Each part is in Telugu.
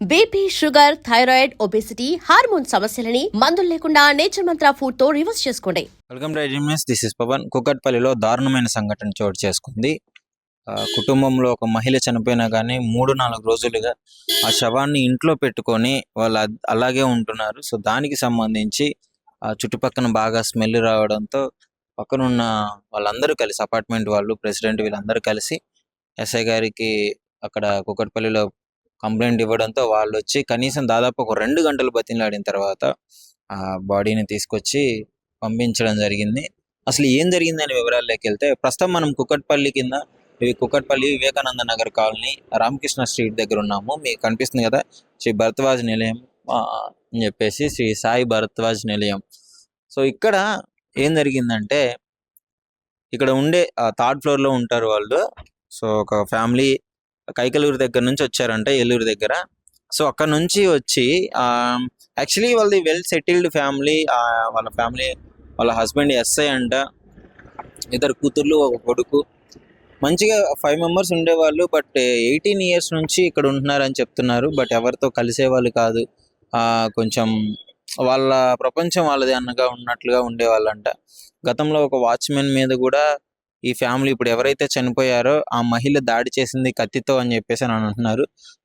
BP, sugar, thyroid, obesity, hormone సమస్యలని మందులు లేకుండా నేచర్ మంత్ర ఫుడ్ తో రివర్స్ చేసుకోండి. Welcome to iDreams. This is Pavan. కుకట్పల్లిలో దారుణమైన సంఘటన చోటు చేసుకుంది. కుటుంబంలో ఒక మహిళ చనిపోయినా కానీ 3-4 రోజులుగా ఆ శవాన్ని ఇంట్లో పెట్టుకొని వాళ్ళు అలాగే ఉంటున్నారు. సో దానికి సంబంధించి చుట్టుపక్కన బాగా స్మెల్ రావడంతో పక్కనున్న వాళ్ళందరూ కలిసి, అపార్ట్మెంట్ వాళ్ళు, ప్రెసిడెంట్, వీళ్ళందరూ కలిసి ఎస్ఐ గారికి అక్కడ కుకట్పల్లిలో కంప్లైంట్ ఇవ్వడంతో వాళ్ళు వచ్చి కనీసం దాదాపు ఒక 2 గంటలు బతిమలాడిన తర్వాత ఆ బాడీని తీసుకొచ్చి పంపించడం జరిగింది. అసలు ఏం జరిగిందని వివరాల్లోకి వెళ్తే, ప్రస్తుతం మనం కుకట్పల్లి కింద, కుకట్పల్లి వివేకానంద నగర్ కాలనీ రామకృష్ణ స్ట్రీట్ దగ్గర ఉన్నాము. మీకు కనిపిస్తుంది కదా, శ్రీ భరద్వాజ్ నిలయం అని చెప్పేసి, శ్రీ సాయి భరద్వాజ్ నిలయం. సో ఇక్కడ ఏం జరిగిందంటే, ఇక్కడ ఉండే 3rd ఫ్లోర్లో ఉంటారు వాళ్ళు. సో ఒక ఫ్యామిలీ కైకలూరు దగ్గర నుంచి వచ్చారంట, ఏలూరు దగ్గర. సో అక్కడ నుంచి వచ్చి యాక్చువల్లీ వాళ్ళది వెల్ సెటిల్డ్ ఫ్యామిలీ. వాళ్ళ హస్బెండ్ ఎస్ఐ అంట, 2 కూతుర్లు, 1 కొడుకు. మంచిగా 5 మెంబర్స్ ఉండేవాళ్ళు. బట్ 18 ఇయర్స్ నుంచి ఇక్కడ ఉంటున్నారని చెప్తున్నారు. బట్ ఎవరితో కలిసేవాళ్ళు కాదు. కొంచెం వాళ్ళ ప్రపంచం వాళ్ళది అన్నగా ఉన్నట్లుగా ఉండేవాళ్ళంట. గతంలో ఒక వాచ్మెన్ మీద కూడా ఈ ఫ్యామిలీ, ఇప్పుడు ఎవరైతే చనిపోయారో ఆ మహిళ దాడి చేసింది కత్తితో అని చెప్పేసి అని అంటున్నారు.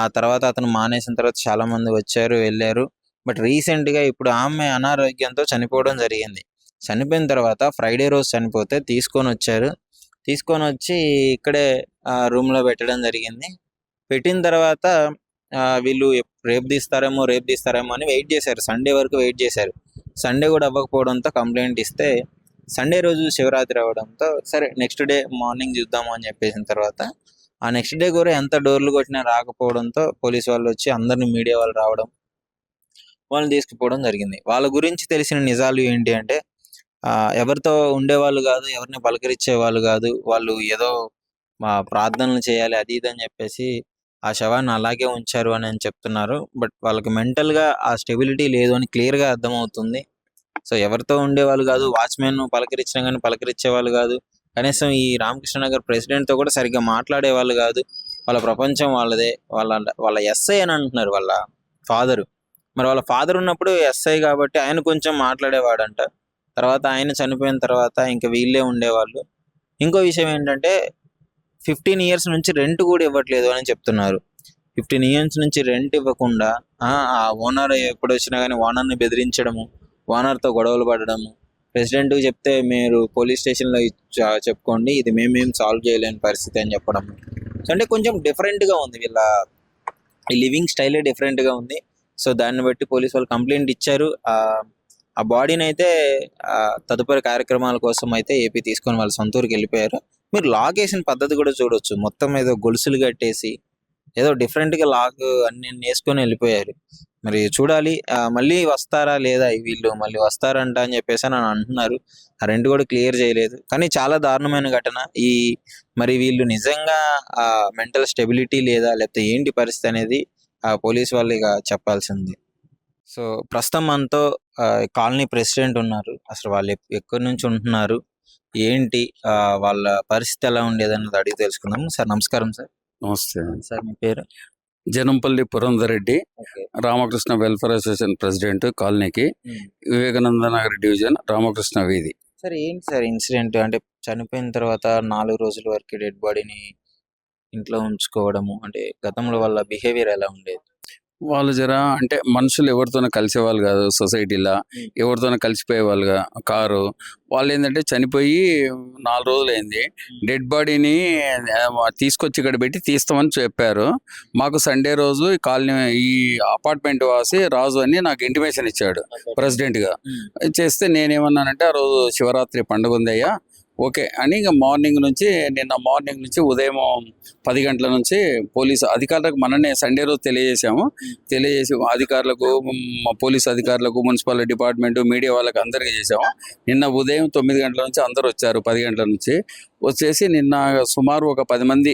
ఆ తర్వాత అతను మానేసిన తర్వాత చాలా మంది వచ్చారు, వెళ్ళారు. బట్ రీసెంట్గా ఇప్పుడు ఆమె అనారోగ్యంతో చనిపోవడం జరిగింది. చనిపోయిన తర్వాత ఫ్రైడే రోజు చనిపోతే తీసుకొని వచ్చి ఇక్కడే రూమ్లో పెట్టడం జరిగింది. పెట్టిన తర్వాత వీళ్ళు రేపు తీస్తారేమో అని వెయిట్ చేశారు. సండే వరకు వెయిట్ చేశారు. సండే కూడా అవ్వకపోవడంతో కంప్లైంట్ ఇస్తే, సండే రోజు శివరాత్రి అవ్వడంతో సరే నెక్స్ట్ డే మార్నింగ్ చూద్దాము అని చెప్పేసిన తర్వాత, ఆ నెక్స్ట్ డే కూడా ఎంత డోర్లు కొట్టినా రాకపోవడంతో పోలీసు వాళ్ళు వచ్చి, అందరిని మీడియా వాళ్ళు రావడం, వాళ్ళని తీసుకుపోవడం జరిగింది. వాళ్ళ గురించి తెలిసిన నిజాలు ఏంటి అంటే, ఎవరితో ఉండేవాళ్ళు కాదు, ఎవరిని పలకరించే వాళ్ళు కాదు. వాళ్ళు ఏదో ప్రార్థనలు చేయాలి అది ఇది అని చెప్పేసి ఆ శవాన్ని అలాగే ఉంచారు అని చెప్తున్నారు. బట్ వాళ్ళకి మెంటల్గా ఆ స్టెబిలిటీ లేదు అని క్లియర్గా అర్థమవుతుంది. సో ఎవరితో ఉండేవాళ్ళు కాదు, వాచ్మెన్ పలకరించినా కానీ పలకరించే వాళ్ళు కాదు. కనీసం ఈ రామకృష్ణ నగర్ ప్రెసిడెంట్తో కూడా సరిగ్గా మాట్లాడే వాళ్ళు కాదు. వాళ్ళ ప్రపంచం వాళ్ళదే. వాళ్ళ ఎస్ఐ అని అంటున్నారు, వాళ్ళ ఫాదరు. మరి వాళ్ళ ఫాదర్ ఉన్నప్పుడు ఎస్ఐ కాబట్టి ఆయన కొంచెం మాట్లాడేవాడంట. తర్వాత ఆయన చనిపోయిన తర్వాత ఇంకా వీళ్ళే ఉండేవాళ్ళు. ఇంకో విషయం ఏంటంటే, 15 ఇయర్స్ నుంచి రెంట్ కూడా ఇవ్వట్లేదు అని చెప్తున్నారు. 15 ఇయర్స్ నుంచి రెంట్ ఇవ్వకుండా ఆ ఓనర్ ఎప్పుడు వచ్చినా కానీ ఓనర్ని బెదిరించడము, ఓనర్తో గొడవలు పడడము, ప్రెసిడెంట్కి చెప్తే మీరు పోలీస్ స్టేషన్లో చెప్పుకోండి, ఇది మేమేం సాల్వ్ చేయలేని పరిస్థితి అని చెప్పడం. అంటే కొంచెం డిఫరెంట్గా ఉంది, వీళ్ళ లివింగ్ స్టైలే డిఫరెంట్గా ఉంది. సో దాన్ని బట్టి పోలీసు వాళ్ళు కంప్లైంట్ ఇచ్చారు. ఆ బాడీని అయితే తదుపరి కార్యక్రమాల కోసం అయితే ఏపీ తీసుకొని వాళ్ళ సొంత ఊరికి వెళ్ళిపోయారు. మీరు లాక్ వేసిన పద్ధతి కూడా చూడొచ్చు. మొత్తం ఏదో గొలుసులు కట్టేసి ఏదో డిఫరెంట్గా లాక్ అన్ని వేసుకొని వెళ్ళిపోయారు. మరి చూడాలి మళ్ళీ వస్తారా లేదా, వీళ్ళు మళ్ళీ వస్తారంట అని చెప్పేసి అని అంటున్నారు. ఆ రెండు కూడా క్లియర్ చేయలేదు. కానీ చాలా దారుణమైన ఘటన. మరి వీళ్ళు నిజంగా మెంటల్ స్టెబిలిటీ లేదా, లేకపోతే ఏంటి పరిస్థితి అనేది పోలీస్ వాళ్ళు ఇక చెప్పాల్సింది. సో ప్రస్తుతం మనతో కాలనీ ప్రెసిడెంట్ ఉన్నారు. అసలు వాళ్ళు ఎక్కడి నుంచి ఉంటున్నారు, ఏంటి, వాళ్ళ పరిస్థితి ఎలా ఉండేది అన్నది అడిగి తెలుసుకుందాం. సార్ నమస్కారం. సార్ నమస్తే సార్ మీ పేరు? Janampalli Purandhar Reddy, Ramakrishna welfare association president, కాలనీకి, వివేకానంద నగర్ డివిజన్, రామకృష్ణ వీధి. సార్ ఏంటి సార్ ఇన్సిడెంట్? అంటే చనిపోయిన తర్వాత 4 రోజుల వరకు డెడ్ బాడీని ఇంట్లో ఉంచుకోవడము, అంటే గతంలో వాళ్ళ బిహేవియర్ ఎలా ఉండేది? వాళ్ళు అంటే మనుషులు ఎవరితోనో కలిసేవాళ్ళు కాదు. సొసైటీలో ఎవరితోనో కలిసిపోయేవాళ్ళుగా కారు. వాళ్ళు ఏంటంటే చనిపోయి 4 రోజులు అయింది. డెడ్ బాడీని తీసుకొచ్చి ఇక్కడ పెట్టి తీస్తామని చెప్పారు. మాకు సండే రోజు ఈ కాలనీ, ఈ అపార్ట్మెంట్ వాసి రాజు అని నాకు ఇంటిమేషన్ ఇచ్చాడు ప్రెసిడెంట్గా. చేస్తే నేనేమన్నానంటే, ఆ రోజు శివరాత్రి పండుగ ఉందయ్యా, ఓకే అని నిన్న మార్నింగ్ నుంచి ఉదయం 10 గంటల నుంచి పోలీసు అధికారులకు మననే సండే రోజు తెలియజేసి అధికారులకు, పోలీసు అధికారులకు, మున్సిపల్ డిపార్ట్మెంట్, మీడియా వాళ్ళకి అందరికీ చేసాము. నిన్న ఉదయం 9 గంటల నుంచి అందరూ వచ్చారు. 10 గంటల నుంచి వచ్చేసి నిన్న సుమారు ఒక 10 మంది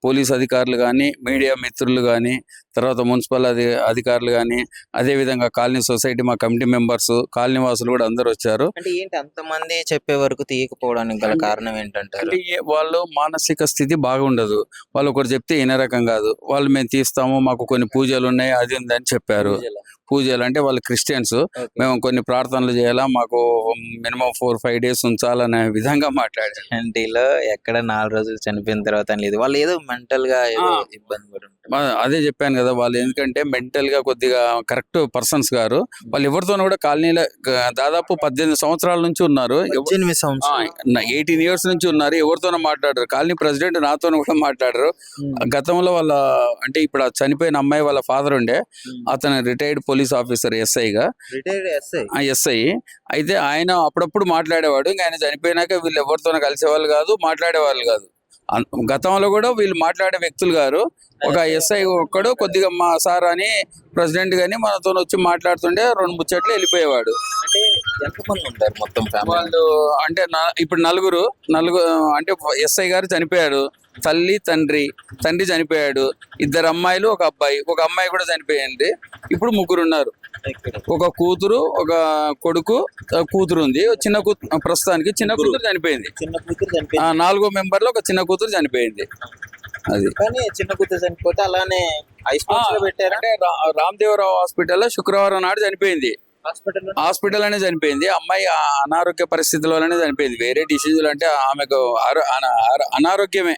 పోలీస్ అధికారులు కానీ, మీడియా మిత్రులు కానీ, తర్వాత మున్సిపల్ అధికారులు కానీ, అదేవిధంగా కాలనీ సొసైటీ మా కమిటీ మెంబర్స్, కాలనీ వాసులు కూడా అందరూ వచ్చారు. అంటే ఏంటి అంతమంది చెప్పే వరకు తీయకపోవడానికి గల కారణం ఏంటంటారు? అంటే వాళ్ళు మానసిక స్థితి బాగుండదు. వాళ్ళు ఒకరు చెప్తే వినే రకం కాదు. వాళ్ళు మేము తీస్తాము, మాకు కొన్ని పూజలు ఉన్నాయి, అది ఉందని చెప్పారు. పూజలు అంటే వాళ్ళు క్రిస్టియన్స్, మేము కొన్ని ప్రార్థనలు చేయాలా, మాకు మినిమం 4-5 డేస్ ఉంచాలనే విధంగా మాట్లాడారు. ఇంటిలో ఎక్కడ 4 రోజులు చనిపోయిన తర్వాత అని లేదు, వాళ్ళు ఏదో మెంటల్ గా ఏదో ఇబ్బంది కూడా ఉంటుంది. అదే చెప్పాను కదా, వాళ్ళు ఎందుకంటే మెంటల్ గా కొద్దిగా కరెక్ట్ పర్సన్స్ గారు. వాళ్ళు ఎవరితోనూ కూడా కాలనీలో దాదాపు 18 సంవత్సరాల నుంచి ఉన్నారు. 18 సంవత్సరాలు 18 ఇయర్స్ నుంచి ఉన్నారు. ఎవరితోనో మాట్లాడరు. కాలనీ ప్రెసిడెంట్ నాతో కూడా మాట్లాడరు. గతంలో వాళ్ళ అంటే ఇప్పుడు ఆ చనిపోయిన అమ్మాయి వాళ్ళ ఫాదర్ ఉండే, అతను రిటైర్డ్ పోలీస్ ఆఫీసర్ ఎస్ఐగా, రిటైర్డ్ ఎస్ఐ. ఎస్ఐ అయితే ఆయన అప్పుడప్పుడు మాట్లాడేవాడు. ఇంకా ఆయన చనిపోయినాక వీళ్ళు ఎవరితోనో కలిసేవాళ్ళు కాదు, మాట్లాడేవాళ్ళు కాదు. గతంలో కూడా వీళ్ళు మాట్లాడే వ్యక్తులు గారు. ఒక ఎస్ఐ ఒక్కడు కొద్దిగా మా సార్ అని ప్రెసిడెంట్ గాని మనతో వచ్చి మాట్లాడుతుంటే 2 ముచ్చట్లు వెళ్ళిపోయేవాడు. అంటే ఎంతమంది ఉంటారు మొత్తం ఫ్యామిలీ? వాళ్ళు అంటే ఇప్పుడు నలుగురు అంటే ఎస్ఐ గారు చనిపోయారు. తల్లి తండ్రి చనిపోయాడు. 2 అమ్మాయిలు, ఒక అమ్మాయి కూడా చనిపోయింది. ఇప్పుడు 3 ఉన్నారు. ఒక కూతురు, ఒక కొడుకు, కూతురు ఉంది. చిన్న కూతురు ప్రస్తుతానికి చిన్న కూతురు చనిపోయింది. చిన్న కూతురు చనిపోయింది. 4వ మెంబర్ లో ఒక చిన్న కూతురు చనిపోయింది. అది కానీ చిన్న కూతురు చనిపోతే అలానే ఐస్పోర్ట్స్ లో పెట్టారు. అంటే రామదేవరావు హాస్పిటల్లో శుక్రవారం నాడు చనిపోయింది. హాస్పిటల్ అనే చనిపోయింది. అమ్మాయి అనారోగ్య పరిస్థితుల్లోనే చనిపోయింది. వేరే డిసీజులు అంటే ఆమెకు అనారోగ్యమే.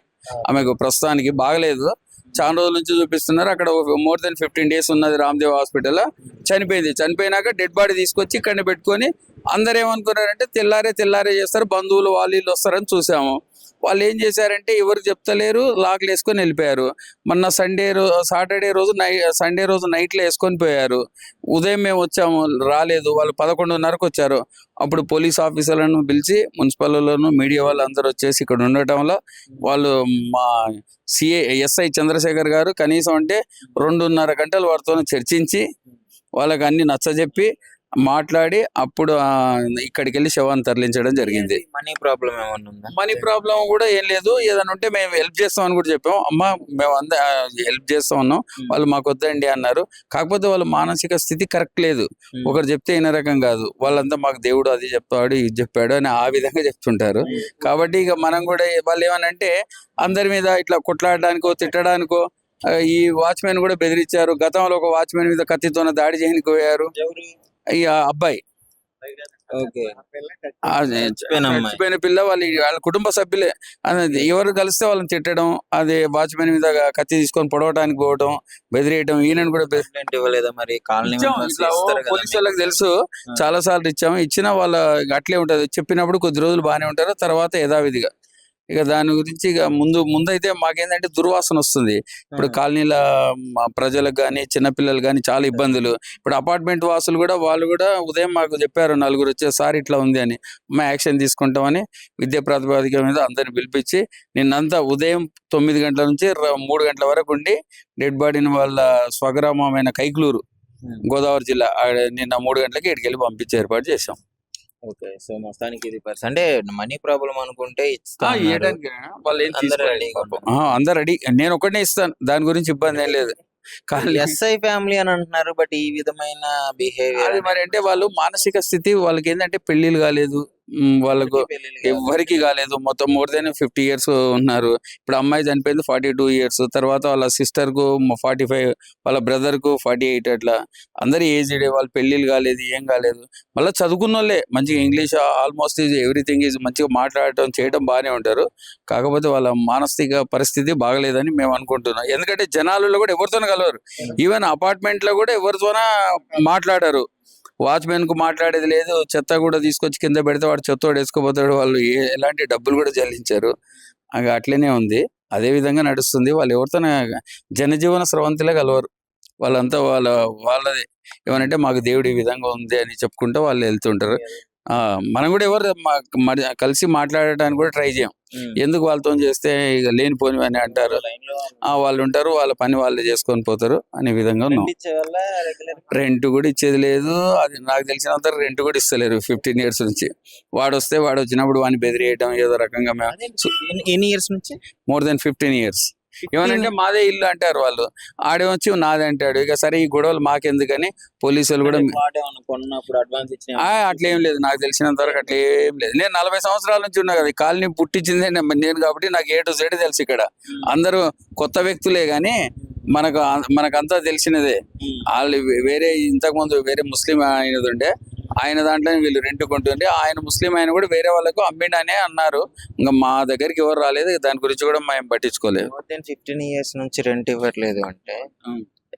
ఆమెకు ప్రస్తుతానికి బాగలేదు. చాలా రోజుల నుంచి చూపిస్తున్నారు. అక్కడ మోర్ దెన్ 15 డేస్ ఉన్నది రామదేవ్ హాస్పిటల్లో. చనిపోయినాక డెడ్ బాడీ తీసుకొచ్చి ఇక్కడనే పెట్టుకొని అందరు ఏమనుకున్నారంటే తెల్లారే చేస్తారు, బంధువులు వాళ్ళు వస్తారని చూసాము. వాళ్ళు ఏం చేశారంటే ఎవరు చెప్తలేరు, లాక్లు వేసుకొని వెళ్ళిపోయారు. మొన్న సండే రోజు నైట్లో వేసుకొని పోయారు. ఉదయం మేము వచ్చాము, రాలేదు. వాళ్ళు 11:30కు వచ్చారు. అప్పుడు పోలీస్ ఆఫీసర్లను పిలిచి మున్సిపల్లోను మీడియా వాళ్ళు అందరూ వచ్చేసి ఇక్కడ ఉండటంలో వాళ్ళు మా ఎస్ఐ చంద్రశేఖర్ గారు కనీసం అంటే 2.5 గంటలు వారితో చర్చించి వాళ్ళకి అన్ని నచ్చజెప్పి మాట్లాడి అప్పుడు ఇక్కడికి వెళ్ళి శవాన్ని తరలించడం జరిగింది. మనీ ప్రాబ్లం ఏమన్నా ఉందా? మనీ ప్రాబ్లం కూడా ఏం లేదు. ఏదైనా ఉంటే మేము హెల్ప్ చేస్తామని కూడా చెప్పాము. అమ్మ మేము హెల్ప్ చేస్తా ఉన్నాం, వాళ్ళు మాకు వద్దండి అన్నారు. కాకపోతే వాళ్ళ మానసిక స్థితి కరెక్ట్ లేదు. ఒకరు చెప్తే ఇన్న రకం కాదు. వాళ్ళంతా మాకు దేవుడు అది చెప్తాడు, ఇది చెప్పాడు అని ఆ విధంగా చెప్తుంటారు. కాబట్టి ఇక మనం కూడా వాళ్ళు ఏమనంటే అందరి మీద ఇట్లా కొట్లాడడానికో తిట్టడానికో ఈ వాచ్మెన్ కూడా బెదిరించారు. గతంలో ఒక వాచ్మెన్ మీద కత్తితోన దాడి చేయడానికి పోయారు. ఈ అబ్బాయి చచ్చిపోయిన పిల్ల వాళ్ళ కుటుంబ సభ్యులే. ఎవరు కలిస్తే వాళ్ళని తిట్టడం, అదే వాచ్మెన్ మీద కత్తి తీసుకొని పొడవటానికి పోవడం, బెదిరియటం. ఈయనను కూడా ఇవ్వలేదా మరి? పోలీసు వాళ్ళకి తెలుసు, చాలా సార్లు ఇచ్చిన వాళ్ళ అట్లే ఉంటది. చెప్పినప్పుడు కొద్ది రోజులు బాగానే ఉంటారు, తర్వాత యథావిధిగా ఇక దాని గురించి ఇక ముందైతే మాకేంటంటే దుర్వాసన వస్తుంది. ఇప్పుడు కాలనీల ప్రజలకు కానీ చిన్నపిల్లలు కానీ చాలా ఇబ్బందులు. ఇప్పుడు అపార్ట్మెంట్ వాసులు కూడా వాళ్ళు కూడా ఉదయం మాకు చెప్పారు, 4 వచ్చేసారి ఇట్లా ఉంది అని. మా యాక్షన్ తీసుకుంటామని విద్యా ప్రాతిపదిక మీద అందరిని పిలిపించి నిన్నంతా ఉదయం 9 గంటల నుంచి 3 గంటల వరకు ఉండి డెడ్ బాడీని వాళ్ళ స్వగ్రామమైన కైక్లూరు, గోదావరి జిల్లా, నిన్న 3 గంటలకి ఇక్కడికి వెళ్ళి పంపించే ఏర్పాటు చేసాం. ఓకే, సో మొత్తానికి ఇది అంటే మనీ ప్రాబ్లం అనుకుంటే వాళ్ళు అందరు రెడీ, నేను ఒకటే ఇస్తాను, దాని గురించి ఇబ్బంది ఏం లేదు. ఎస్ఐ ఫ్యామిలీ అని అంటున్నారు, బట్ ఈ విధమైన బిహేవియర్ మరి అంటే వాళ్ళు మానసిక స్థితి వాళ్ళకి ఏంటంటే పెళ్లిళ్ళు కాలేదు, వాళ్ళకు ఎవరికి కాలేదు. మొత్తం మోర్ దెన్ 50 ఇయర్స్ ఉన్నారు. ఇప్పుడు అమ్మాయి చనిపోయింది 42 ఇయర్స్. తర్వాత వాళ్ళ సిస్టర్ కు 45, వాళ్ళ బ్రదర్ కు 48. అట్లా అందరు ఏజ్డ్. వాళ్ళు పెళ్లిళ్ళు కాలేదు, ఏం కాలేదు. మళ్ళీ చదువుకున్న వాళ్ళే, మంచిగా ఇంగ్లీష్ ఆల్మోస్ట్ ఎవ్రీథింగ్ ఈజ్ మంచిగా మాట్లాడటం చేయడం బాగానే ఉంటారు. కాకపోతే వాళ్ళ మానసిక పరిస్థితి బాగలేదని మేము అనుకుంటున్నాం. ఎందుకంటే జనాలలో కూడా ఎవరితోనూ కలవరు. ఈవెన్ అపార్ట్మెంట్ లో కూడా ఎవరితోనా మాట్లాడారు. వాచ్మెన్ కు మాట్లాడేది లేదు. చెత్త కూడా తీసుకొచ్చి కింద పెడితే వాడు చెత్తోడు వేసుకోపోతాడు. వాళ్ళు ఎలాంటి డబ్బులు కూడా చెల్లించారు. అట్లనే ఉంది, అదే విధంగా నడుస్తుంది. వాళ్ళు ఎవరితోనే జనజీవన స్రవంతిలో కలవరు. వాళ్ళంతా వాళ్ళదే ఏమనంటే మాకు దేవుడు ఈ విధంగా ఉంది అని చెప్పుకుంటూ వాళ్ళు వెళ్తుంటారు. మనం కూడా ఎవరు మరి కలిసి మాట్లాడటానికి కూడా ట్రై చేయం. ఎందుకు వాళ్ళతో చేస్తే ఇక లేనిపోని అని అంటారు. వాళ్ళు ఉంటారు, వాళ్ళ పని వాళ్ళు చేసుకొని పోతారు అనే విధంగా ఉన్నాం. రెంట్ కూడా ఇచ్చేది లేదు. అది నాకు తెలిసినంత రెంట్ కూడా ఇస్తలేరు 15 years నుంచి. వాడు వచ్చినప్పుడు వాడిని బెదిరియటం ఏదో రకంగా ఎన్ని ఇయర్స్ నుంచి? More than 15 years. ఏమనంటే మాదే ఇల్లు అంటారు వాళ్ళు, ఆడే వచ్చి నాదే అంటాడు. ఇక సరే ఈ గొడవలు మాకెందుకని పోలీసులు కూడా అట్లా ఏం లేదు. నాకు తెలిసినంత వరకు అట్లా ఏం లేదు. నేను 40 సంవత్సరాల నుంచి ఉన్నా కదా, ఈ కాలనీ పుట్టించిందే నేను కాబట్టి నాకు A to Z తెలుసు. ఇక్కడ అందరూ కొత్త వ్యక్తులే గాని మనకంతా తెలిసినదే. వాళ్ళు వేరే ఇంతకుముందు వేరే ముస్లిం అయినది ఉండే, ఆయన దాంట్లో వీళ్ళు రెంట్ కొంటుండే. ఆయన ముస్లిం ఆయన కూడా వేరే వాళ్ళకు అమ్మిండనే అన్నారు. ఇంకా మా దగ్గరికి ఎవరు రాలేదు, దాని గురించి కూడా మేము పట్టించుకోలేదు. 15 years నుంచి రెంట్ ఇవ్వట్లేదు అంటే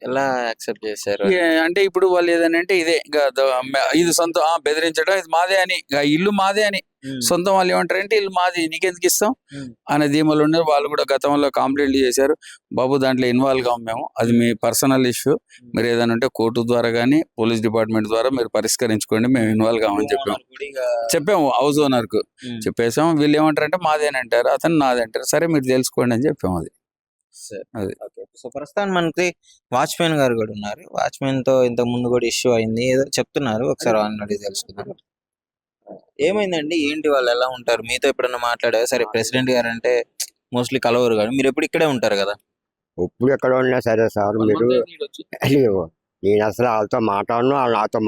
ఎలా యాక్సెప్ట్ చేశారు? అంటే ఇప్పుడు వాళ్ళు ఏదనంటే ఇదే ఇది సొంతం బెదిరించడం, ఇది మాదే అని, ఇల్లు మాదే అని సొంతం. వాళ్ళు ఏమంటారంటే ఇల్లు మాది, నీకెందుకు ఇస్తాం అనే ధీమలు ఉన్నారు. వాళ్ళు కూడా గతంలో కంప్లైంట్లు చేశారు. బాబు దాంట్లో ఇన్వాల్వ్ కావు మేము, అది మీ పర్సనల్ ఇష్యూ, మీరు ఏదైనా ఉంటే కోర్టు ద్వారా కానీ పోలీస్ డిపార్ట్మెంట్ ద్వారా మీరు పరిష్కరించుకోండి, మేము ఇన్వాల్వ్ కావని చెప్పాము హౌస్ ఓనర్ కు చెప్పేసాం. వీళ్ళు ఏమంటారంటే మాదేని అంటారు, అతను నాది అంటారు. సరే మీరు తెలుసుకోండి అని చెప్పాము. అది సో ప్రస్తుతం మనకి వాచ్మెన్ గారు కూడా ఉన్నారు. వాచ్మెన్ తో ఇంతకు ముందు కూడా ఇష్యూ అయింది ఏదో చెప్తున్నారు, ఒకసారి అడిగి తెలుసుకుందాం. ఏమైందండి, ఏంటి, వాళ్ళు ఎలా ఉంటారు? మీతో ఎప్పుడన్నా మాట్లాడారు? సరే ప్రెసిడెంట్ గారు అంటే మోస్ట్లీ కలవరు కానీ మీరు ఎప్పుడు ఇక్కడే ఉంటారు కదా. ఎప్పుడు ఎక్కడ ఉన్నా సరే సార్, మీరు నేను అసలు వాళ్ళతో మాట్లాడను, వాళ్ళు నాతో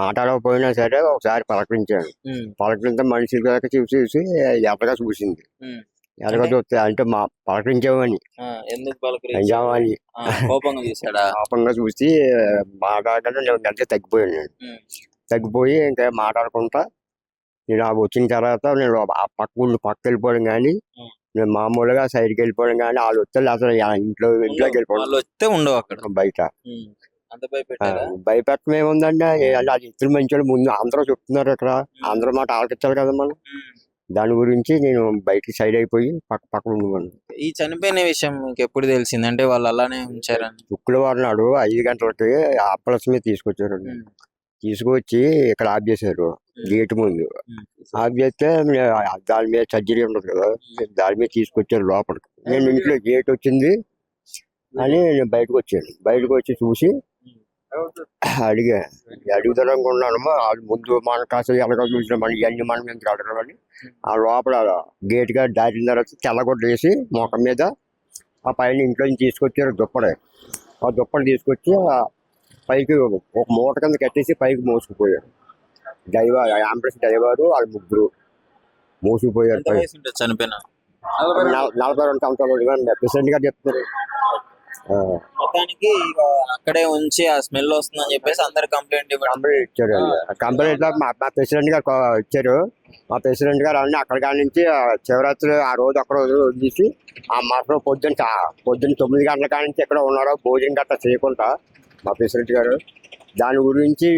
మాట్లాడకపోయినా సరే ఒకసారి పలకరించాను. పలకరించే మనిషి చూసి ఎర్రగా చూసింది. ఎర్రగా చూస్తే అంటే పలకరించామని కోపంగా చూసి మాట్లాడకుండా నేను గంటే తగ్గిపోయాను. తగ్గిపోయి ఇంకా మాట్లాడుకుంటా నేను వచ్చిన తర్వాత నేను పక్క వెళ్ళిపోవడం కానీ, నేను మామూలుగా సైడ్కి వెళ్ళిపోవడం కానీ, వాళ్ళు వస్తే అసలు ఇంట్లోకి వెళ్ళిపోవడం ఉండవు అక్కడ బయట. భయపెట్టడం ఏముందండి, అది ఇద్దరు మంచి ముందు అందరూ చెప్తున్నారు ఇక్కడ, అందరూ మాట ఆలకించాలి కదా మనం. దాని గురించి నేను బయటికి సైడ్ అయిపోయి పక్కన ఉండేవాడిని. ఈ చనిపోయిన విషయం మీకు ఎప్పుడు తెలిసింది? అంటే వాళ్ళు అలానే ఉంచారని శుక్రవారం నాడు 5 గంటలకి అప్పలస్ మీద తీసుకొచ్చారు. తీసుకొచ్చి ఇక్కడ ఆఫ్ చేశారు గేట్ ముందు. ఆఫ్ చేస్తే దాని మీద సర్జరీ ఉండదు కదా, దాని మీద తీసుకొచ్చారు లోపలికి. నేను ఇంట్లో గేట్ వచ్చింది అని నేను బయటకు వచ్చాను. బయటకు వచ్చి చూసి అడుగుదనుకున్నాను. వాళ్ళు ముందు మన కాస్త ఎలాగో చూసిన మనం ఇవన్నీ మనం ఎందుకు అడగమని ఆ లోపల గేట్ గా దాటిన తర్వాత తెల్లగొడ్డ వేసి మొఖం మీద ఆ పైన ఇంట్లో నుంచి తీసుకొచ్చారు దుప్పడే. ఆ దుప్పటి తీసుకొచ్చి పైకి ఒక మూట కింద కట్టేసి పైకి మోసుకుపోయారు. అంబులెన్స్ డ్రైవరు వాళ్ళు ముగ్గురు మోసుకుపోయారు. చనిపోయిన 42 సంవత్సరాలు ప్రెసిడెంట్ గారు చెప్తారు. మొత్తానికి అక్కడే ఉంచి ఆ స్మెల్ వస్తుందని చెప్పేసి అందరు కంప్లైంట్ ఇచ్చారు. కంప్లైంట్ మా ప్రెసిడెంట్ గారు ఇచ్చారు. మా ప్రెసిడెంట్ గారు అన్నీ అక్కడ కాడి నుంచి శివరాత్రి ఆ రోజు ఒక్క రోజు తీసి ఆ మాసం పొద్దున్న 9 గంటల కాడి నుంచి ఎక్కడ ఉన్నారో భోజనం గట్రా చేయకుండా మా ప్రెసిడెంట్ గారు. దాని గురించి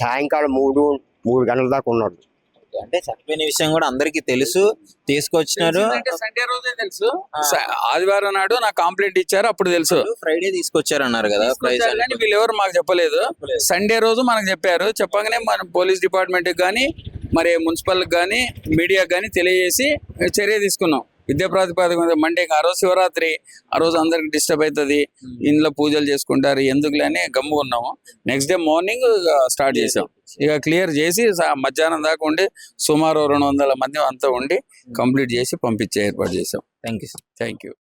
సాయంకాలం 3 గంటల దాకా ఉన్నారు. అంటే చనిపోయిన విషయం కూడా అందరికి తెలుసు, తీసుకొచ్చినారు. సండే రోజే తెలుసు, ఆదివారం నాడు నాకు కంప్లైంట్ ఇచ్చారు, అప్పుడు తెలుసు. ఫ్రైడే తీసుకొచ్చారు అన్నారు కదా, వీళ్ళు ఎవరు మాకు చెప్పలేదు. సండే రోజు మనకు చెప్పారు. చెప్పగానే మన పోలీస్ డిపార్ట్మెంట్ కానీ మరి మున్సిపల్ కానీ మీడియాకి కానీ తెలియజేసి చర్య తీసుకున్నాం. విద్యా ప్రాతిపదిక మీద మండే ఆ రోజు శివరాత్రి, ఆ రోజు అందరికి డిస్టర్బ్ అవుతుంది, ఇంట్లో పూజలు చేసుకుంటారు, ఎందుకులే అని గమ్ము ఉన్నాము. నెక్స్ట్ డే మార్నింగ్ స్టార్ట్ చేసాం. ఇక క్లియర్ చేసి మధ్యాహ్నం దాకా ఉండి సుమారు 200 మంది అంతా ఉండి కంప్లీట్ చేసి పంపించే ఏర్పాటు చేసాం. Thank you.